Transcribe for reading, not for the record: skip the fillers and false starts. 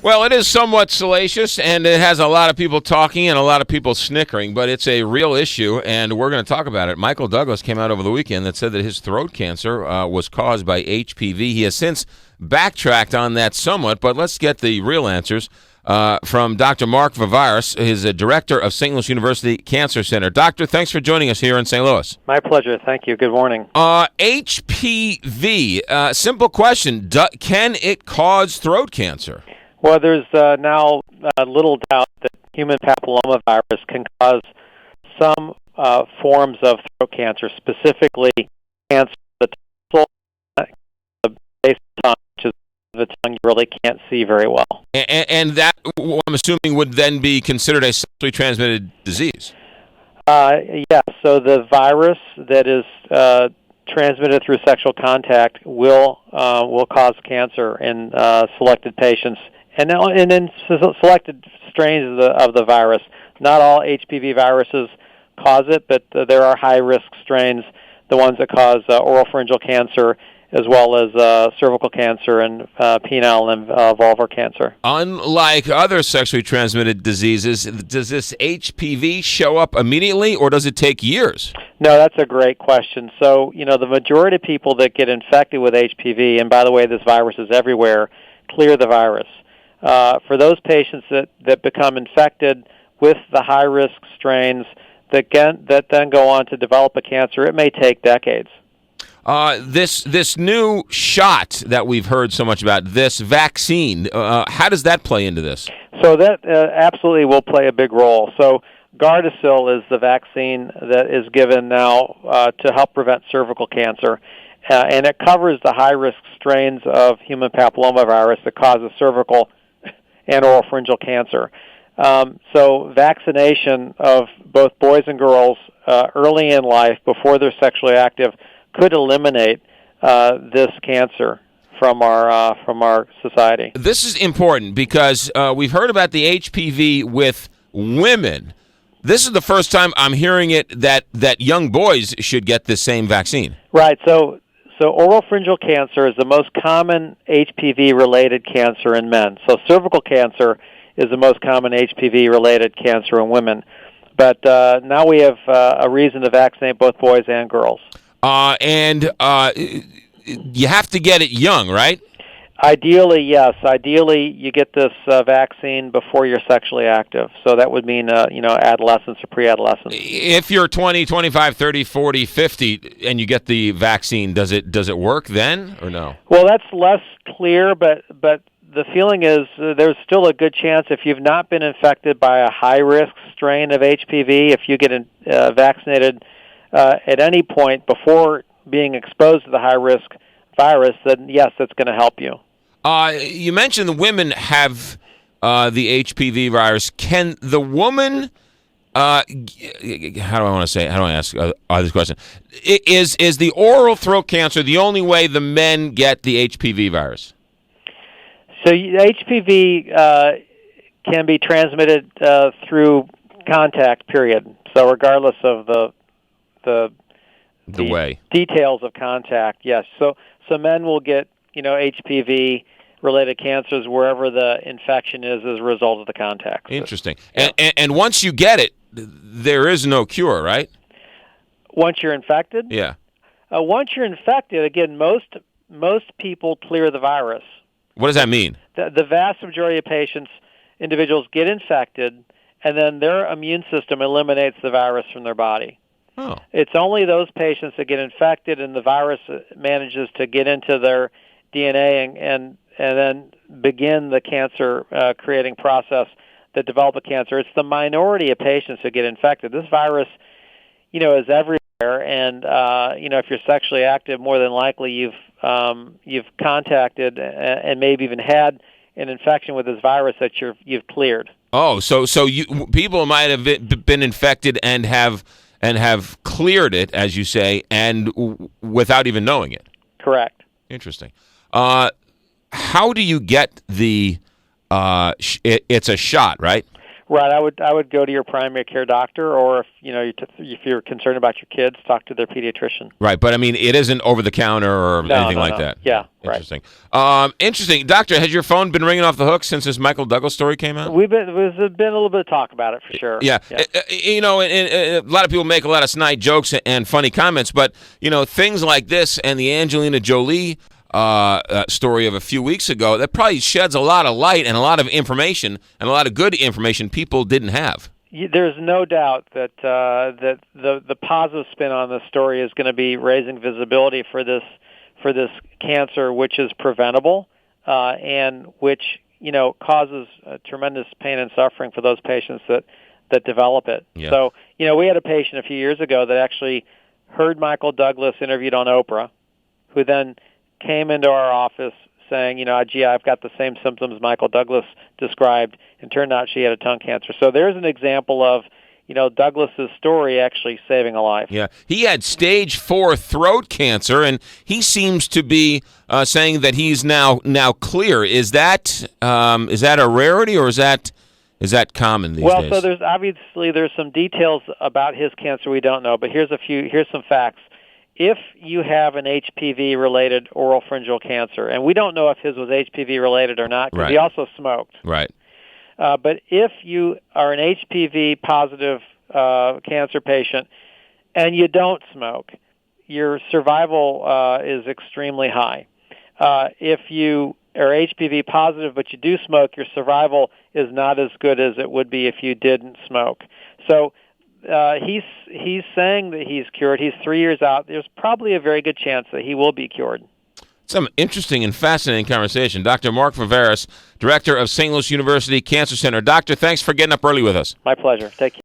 Well, it is somewhat salacious, and it has a lot of people talking and a lot of people snickering, but it's a real issue, and we're going to talk about it. Michael Douglas came out over the weekend that said that his throat cancer was caused by HPV. He has since backtracked on that somewhat, but let's get the real answers from Dr. Mark Vivaris, who's a director of St. Louis University Cancer Center. Doctor, thanks for joining us here in St. Louis. My pleasure. Thank you. Good morning. HPV, simple question. Can it cause throat cancer? Well, there's now little doubt that human papillomavirus can cause some forms of throat cancer, specifically cancer of the tonsil, the base of the tongue, which is the tongue you really can't see very well. And that, I'm assuming, would then be considered a sexually transmitted disease? Yes. So the virus that is transmitted through sexual contact will cause cancer in selected patients, and in selected strains of the virus. Not all HPV viruses cause it, but there are high-risk strains, the ones that cause oropharyngeal cancer, as well as cervical cancer and penile and vulvar cancer. Unlike other sexually transmitted diseases, does this HPV show up immediately, or does it take years? No, that's a great question. So, the majority of people that get infected with HPV, and by the way, this virus is everywhere, clear the virus. For those patients that become infected with the high-risk strains that then go on to develop a cancer, it may take decades. This new shot that we've heard so much about, this vaccine, how does that play into this? So that absolutely will play a big role. So Gardasil is the vaccine that is given now to help prevent cervical cancer, and it covers the high-risk strains of human papillomavirus that causes cervical and oropharyngeal cancer. So vaccination of both boys and girls early in life, before they're sexually active, could eliminate this cancer from our society. This is important because we've heard about the HPV with women. This is the first time I'm hearing it that young boys should get the same vaccine. Right. So oropharyngeal cancer is the most common HPV-related cancer in men. So cervical cancer is the most common HPV-related cancer in women. But now we have a reason to vaccinate both boys and girls. And you have to get it young, right? Ideally, yes. Ideally, you get this vaccine before you're sexually active. So that would mean, adolescence or pre-adolescence. If you're 20, 25, 30, 40, 50, and you get the vaccine, does it work then or no? Well, that's less clear, but the feeling is there's still a good chance if you've not been infected by a high-risk strain of HPV, if you get vaccinated at any point before being exposed to the high-risk virus, then yes, that's going to help you. You mentioned the women have the HPV virus. Can the woman? How do I ask this question? Is the oral throat cancer the only way the men get the HPV virus? So HPV can be transmitted through contact. Period. So regardless of the way details of contact, yes. So men will get HPV-related cancers wherever the infection is as a result of the contact. Interesting. Yeah. And once you get it, there is no cure, right? Once you're infected? Yeah. Once you're infected, again, most people clear the virus. What does that mean? The vast majority of individuals get infected, and then their immune system eliminates the virus from their body. Oh. It's only those patients that get infected and the virus manages to get into their DNA and then begin the cancer creating process that develop a cancer. It's the minority of patients who get infected. This virus, is everywhere, and if you're sexually active, more than likely you've contacted and maybe even had an infection with this virus that you've cleared. Oh, so people might have been infected and have cleared it, as you say, and without even knowing it. Correct. Interesting. How do you get the? It's a shot, right? Right. I would go to your primary care doctor, or if you're concerned about your kids, talk to their pediatrician. Right, but I mean, it isn't over the counter or anything like that. Yeah, interesting. Right. Interesting, Doctor. Has your phone been ringing off the hook since this Michael Douglas story came out? There's been a little bit of talk about it for sure. Yeah. A lot of people make a lot of snide jokes and funny comments, but things like this and the Angelina Jolie story of a few weeks ago, that probably sheds a lot of light and a lot of information and a lot of good information people didn't have. There's no doubt that that the positive spin on this story is going to be raising visibility for this cancer, which is preventable and which causes tremendous pain and suffering for those patients that develop it. Yeah. So we had a patient a few years ago that actually heard Michael Douglas interviewed on Oprah, who then came into our office saying, gee, I've got the same symptoms Michael Douglas described, and turned out she had a tongue cancer. So there's an example of, Douglas's story actually saving a life. Yeah, he had stage 4 throat cancer, and he seems to be saying that he's now clear. Is that a rarity, or is that common these days? Well, so there's some details about his cancer we don't know, but here's some facts. If you have an HPV-related oropharyngeal cancer, and we don't know if his was HPV-related or not, because he also smoked. Right. But if you are an HPV-positive cancer patient and you don't smoke, your survival is extremely high. If you are HPV-positive but you do smoke, your survival is not as good as it would be if you didn't smoke. So he's saying that he's cured. He's 3 years out. There's probably a very good chance that he will be cured. Some interesting and fascinating conversation. Dr. Mark Viveris, Director of St. Louis University Cancer Center. Doctor, thanks for getting up early with us. My pleasure. Take care.